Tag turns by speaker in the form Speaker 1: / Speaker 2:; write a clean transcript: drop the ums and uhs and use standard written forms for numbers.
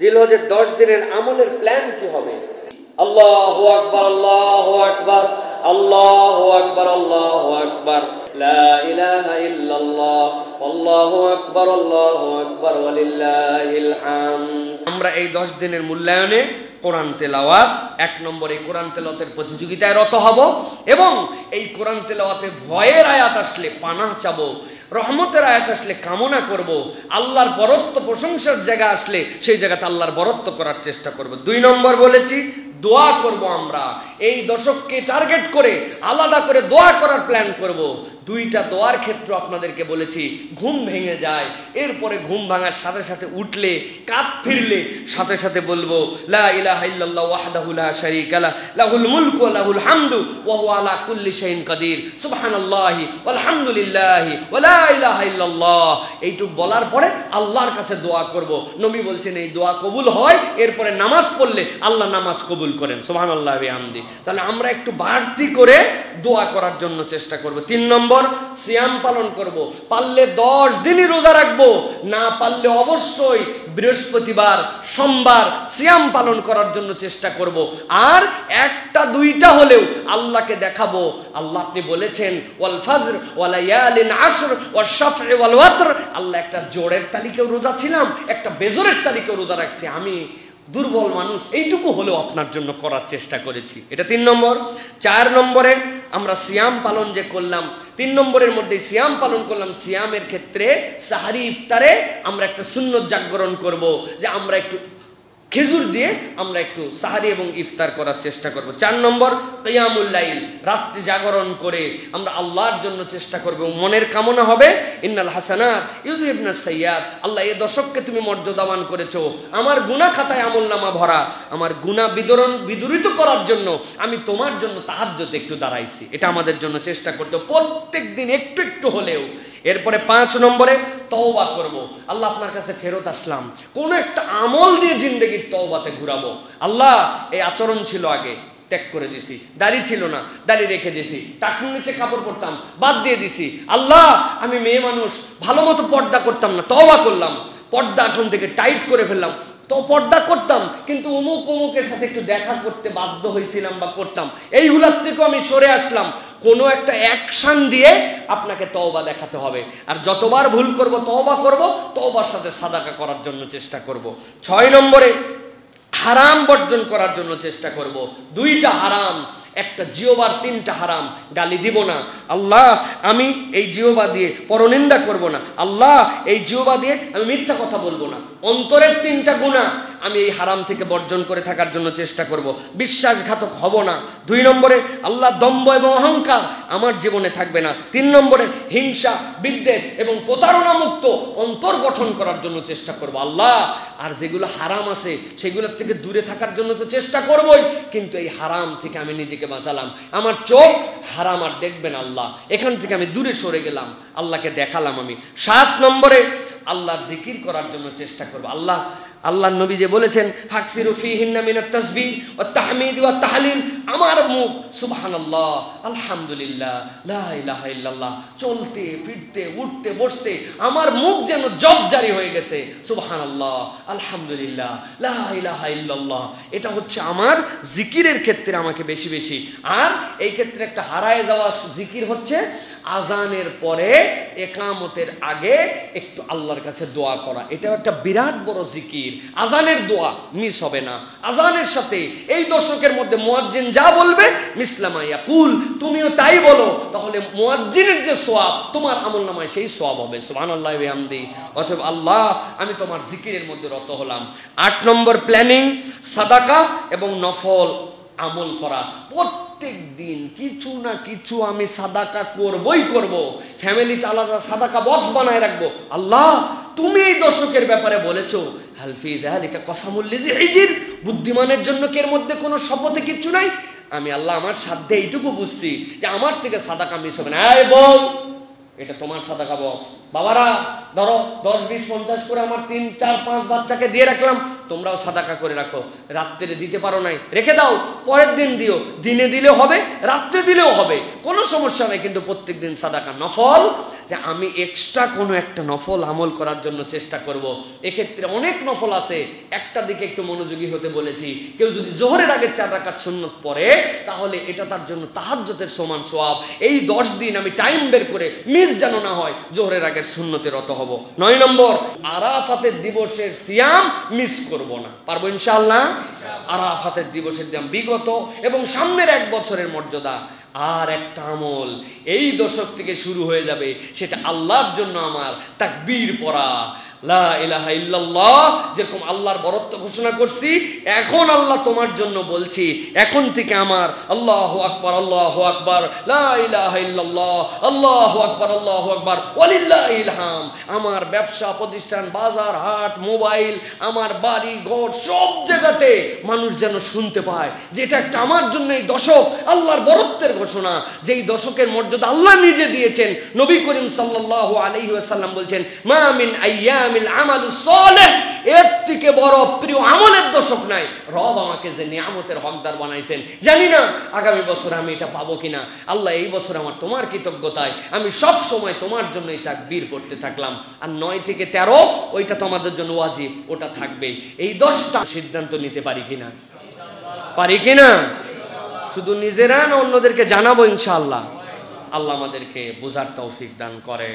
Speaker 1: জিলহজের 10 দিনের আমলের প্ল্যান কি হবে? আল্লাহু আকবার, আল্লাহু আকবার, আল্লাহু আকবার, আল্লাহু আকবার, লা ইলাহা ইল্লাল্লাহ, আল্লাহু আকবার, আল্লাহু আকবার, ওয়ালিল্লাহিল হামদ। আমরা এই 10 দিনের মূল্যায়নে কোরআন তেলাওয়াত 1 নম্বরে কোরআন তেলাওয়াতের প্রতিযোগিতায় রত হব এবং এই কোরআন তেলাওয়াতে ভয়ের আয়াত আসলে পানাহ চাবো, রহমতের আয়াত আসলে কামনা করব, আল্লাহর বরত্ব প্রশংসার জায়গা আসলে সেই জায়গাতে আল্লাহর বরত্ব করার চেষ্টা করব। 2 নম্বর বলেছি দোয়া করব। আমরা এই দশককে টার্গেট করে আলাদা করে দোয়া করার প্ল্যান করব। 2টা দোয়ার ক্ষেত্র আপনাদেরকে বলেছি। ঘুম ভেঙে যায়, এরপরে ঘুম ভাঙার সাথে সাথে উঠলে, কাঁধ ফিরলে সাথে সাথে বলবো লা ইলাহা ইল্লাল্লাহ ওয়াহদাহু লা শারীকা লাহু লাহুল মুলকু ওয়া লাহুল হামদু ওয়া হুয়া আলা কুল্লি শাইইন কাদির সুবহানাল্লাহি ওয়ালহামদুলিল্লাহি ওয়া লা ইলাহা ইল্লাল্লাহ। এইটুক বলার পরে আল্লাহর কাছে দোয়া করব। নবী বলছেন এই দোয়া কবুল হয় এরপরে নামাজ পড়লে আল্লাহ নামাজ কবুল করেন, সুবহানাল্লাহি ওয়া বিহামদি। তাহলে আমরা একটু বাড়তি করে দোয়া করার জন্য চেষ্টা করব। 3 নম্বর সিয়াম পালন করব। পারলে 10 দিনই রোজা রাখবো, না পারলে অবশ্যই বৃহস্পতিবার, সোমবার সিয়াম পালন করার জন্য চেষ্টা করব। আর 1টা 2টা হলেও আল্লাহকে দেখাবো। আল্লাহ আপনি বলেছেন ওয়াল ফাজর ওয়া লায়ালিন আশর ওয়াশ শাফঈ ওয়াল ওয়াতর। আল্লাহ একটা জোড়ের তালিকাও রোজা ছিলাম, একটা বেজরের তালিকাও রোজা রাখছি। আমি দুর্বল মানুষ, এইটুকু হলেও আপনার জন্য করার চেষ্টা করেছি। এটা 3 নম্বর। 4 নম্বরে আমরা সিয়াম পালন যে করলাম, 3 নম্বরের মধ্যে সিয়াম পালন করলাম। সিয়ামের ক্ষেত্রে সাহারি ইফতারে আমরা একটা সুন্নত জাগরণ করব যে আমরা একটু খেজুর দিয়ে আমরা একটু সাহারি এবং ইফতার করার চেষ্টা করব। 4 নম্বর কিয়ামুল লাইল, রাত্রি জাগরণ করে আমরা আল্লাহর জন্য চেষ্টা করব। মনের কামনা হবে ইন্নাল হাসানাত ইউযহিবনাস সাইয়্যাত। আল্লাহ এই দশককে তুমি মর্যাদাবান করেছো, আমার গুনাহ খাতায় আমলনামা ভরা, আমার গুনাহ বিদূরিত করার জন্য আমি তোমার জন্য তাহাজ্জুদে একটু দাঁড়াইছি। এটা আমাদের জন্য চেষ্টা করতে প্রত্যেক দিন একটু একটু হলেও। এরপরে 5 নম্বরে তওবা করব। আল্লাহ আপনার কাছে ফেরত আসলাম, কোন একটা আমল দিয়ে জিন্দেগির তওবাতে ঘুরাবো। আল্লাহ এই আচরণ ছিল আগে, ত্যাগ করে দিছি। দাড়ি ছিল না, দাড়ি রেখে দিছি। টাকনুর নিচে কাপড় পরতাম, বাদ দিয়ে দিছি। আল্লাহ আমি মেয়ে মানুষ, ভালো মতো পর্দা করতাম না, তওবা করলাম। পর্দা এখন থেকে টাইট করে ফেললাম। তো পর্দা করতাম কিন্তু অমুকের সাথে একটু দেখা করতে বাধ্য হয়েছিলাম বা করতাম, এইগুলার থেকেও আমি সরে আসলাম। কোনো একটা অ্যাকশন দিয়ে আপনাকে তওবা দেখাতে হবে। আর যতবার ভুল করব তওবা করব, তওবার সাথে সাদাকা করার জন্য চেষ্টা করব। 6 নম্বরে হারাম বর্জন করার জন্য চেষ্টা করব। 2টা হারাম, একটা জিহ্বার, 3টা হারাম। গালি দিব না আল্লাহ, আমি এই জিহ্বা দিয়ে পরনিন্দা করব না আল্লাহ, এই জিহ্বা দিয়ে আমি মিথ্যা কথা বলবো না। অন্তরের 3টা গুনাহ আমি এই হারাম থেকে বর্জন করে থাকার জন্য চেষ্টা করব। বিশ্বাসঘাতক হব না। 2 নম্বরে আল্লাহ দম্ভ এবং অহংকার আমার জীবনে থাকবে না। 3 নম্বরে হিংসা, বিদ্বেষ এবং প্রতারণা মুক্ত অন্তর গঠন করার জন্য চেষ্টা করব। আল্লাহ আর যেগুলো হারাম আছে সেগুলোর থেকে দূরে থাকার জন্য তো চেষ্টা করবই, কিন্তু এই হারাম থেকে আমি নিজেকে বাঁচালাম। আমার চোখ হারাম আর দেখবেন আল্লাহ, এখান থেকে আমি দূরে সরে গেলাম, আল্লাহকে দেখালাম আমি। 7 নম্বরে আল্লাহর জিকির করার জন্য চেষ্টা করব। আল্লাহর নবী যে বলেছেন ফাকসিরু ফিহিন্না মিনাত তাসবিহ ওয়াত তাহমিদ ওয়াত তাহলিল, আমার মুখ সুবহানাল্লাহ, আলহামদুলিল্লাহ, লা ইলাহা ইল্লাল্লাহ, চলতে ফিরতে উঠতে বসতে আমার মুখ যেন জবজারি হয়ে গেছে। সুবহানাল্লাহ, আলহামদুলিল্লাহ, লা ইলাহা ইল্লাল্লাহ। এটা হচ্ছে আমার জিকিরের ক্ষেত্রে আমাকে বেশি বেশি। আর এই ক্ষেত্রে একটা হারায় যাওয়া জিকির হচ্ছে আজানের পরে একামতের আগে একটু আল্লাহর কাছে দোয়া করা। এটাও একটা বিরাট বড় জিকির। আজানের দোয়া মিস হবে না। আজানের সাথে এই দশকের মধ্যে মুয়াজ্জিন যা বলবে মিসলামা ইয়াকুল, তুমিও তাই বলো, তাহলে মুয়াজ্জিনের যে সওয়াব তোমার আমলনামায় সেই সওয়াব হবে। সুবহানাল্লাহি ওয়া বিহামদি। অতএব আল্লাহ আমি তোমার জিকিরের মধ্যে রত হলাম। 8 নম্বর প্ল্যানিং সাদাকা এবং নফল আমল করা। প্রত্যেক দিন কিছু না কিছু আমি সাদাকা করবই করব। ফ্যামিলিতে আলাদা সাদাকা বক্স বানায় রাখবো। আল্লাহ তুমি এই দশকের ব্যাপারে বলেছো হাল ফি যালিকা কসামুল লিজি হিজির, বুদ্ধিমানের জন্য কি এর মধ্যে কোনো শপথে কিচ্ছু নাই। আমি আল্লাহ আমার সাধ্যে এইটুকু বুঝছি যে আমার থেকে সাদাকা মিস হবে না। এই বল, এটা তোমার সাদাকা বক্স। বাবারা ধরো 10, 20, 50 করে আমার 3, 4, 5 বাচ্চাকে দিয়ে রাখলাম, তোমরাও সাদাকা করে রাখো। রাত্রে দিতে পারো নাই, রেখে দাও, পরের দিন দিও। দিনে দিলেও হবে, রাত্রে দিলেও হবে, কোনো সমস্যা নেই। কিন্তু প্রত্যেক দিন সাদাকা নফল, যে আমি এক্সট্রা কোনো একটা নফল আমল করার জন্য চেষ্টা করব। এক্ষেত্রে অনেক নফল আছে, একটা দিকে একটু মনোযোগী হতে বলেছি। কেউ যদি জোহরের আগে 4 রাকাত সুন্নত পড়ে, তাহলে এটা তার জন্য তাহাজ্জুদের সমান সওয়াব। এই 10 দিন আমি টাইম বের করে, মিস যেন না হয়, জোহরের আগের সুন্নতে রত হব। 9 নম্বর, আরাফাতের দিবসের সিয়াম মিস করব না। পারবো ইনশাআল্লাহ? আরাফাতের দিবসের দিন বিগত এবং সামনের 1 বছরের মর্যাদা। আর একটা আমল এই দশক থেকে শুরু হয়ে যাবে, সেটা আল্লাহর জন্য আমার তাকবীর পড়া, লা ইলাহা ইল্লাল্লাহ। যেরকম আল্লাহর বরত্ব ঘোষণা করছি, এখন আল্লাহ তোমার জন্য বলছি, এখন থেকে আমার আল্লাহু আকবার, আল্লাহু আকবার, লা ইলাহা ইল্লাল্লাহ, আল্লাহু আকবার, আল্লাহু আকবার, ওয়ালিল্লাহিল হাম। আমার ব্যবসা প্রতিষ্ঠান, বাজার হাট, মোবাইল, আমার বাড়ি ঘর, সব জায়গাতে মানুষ যেন শুনতে পায় যে এটা একটা আমার জন্য এই দশক আল্লাহর বরত্বের ঘোষণা। যেই দশকের মর্যাদা আল্লাহ নিজে দিয়েছেন। নবী করিম সাল্লাল্লাহু আলাইহি ওয়াসাল্লাম বলছেন, মা মিন আইয়ামিল আমালুস সালেহ, এর থেকে বড় প্রিয় আমলের দশক নাই। রব আমাকে যে নিয়ামতের হকদার বানাইছেন, জানি না আগামী বছর আমি এটা পাবো কিনা। আল্লাহ, এই বছর আমার তোমার কৃতজ্ঞতায় আমি সব সময় তোমার জন্যই তাকবীর করতে থাকলাম। আর 9 থেকে 13 ওইটা তোমাদের জন্য ওয়াজিব, ওটা থাকবেই। এই 10টা সিদ্ধান্ত নিতে পারি কিনা? পারি কিনা? শুধু নিজেরা না অন্যদেরকে জানাবো ইনশাআল্লাহ। আল্লাহ আমাদেরকে বুঝার তৌফিক দান করে।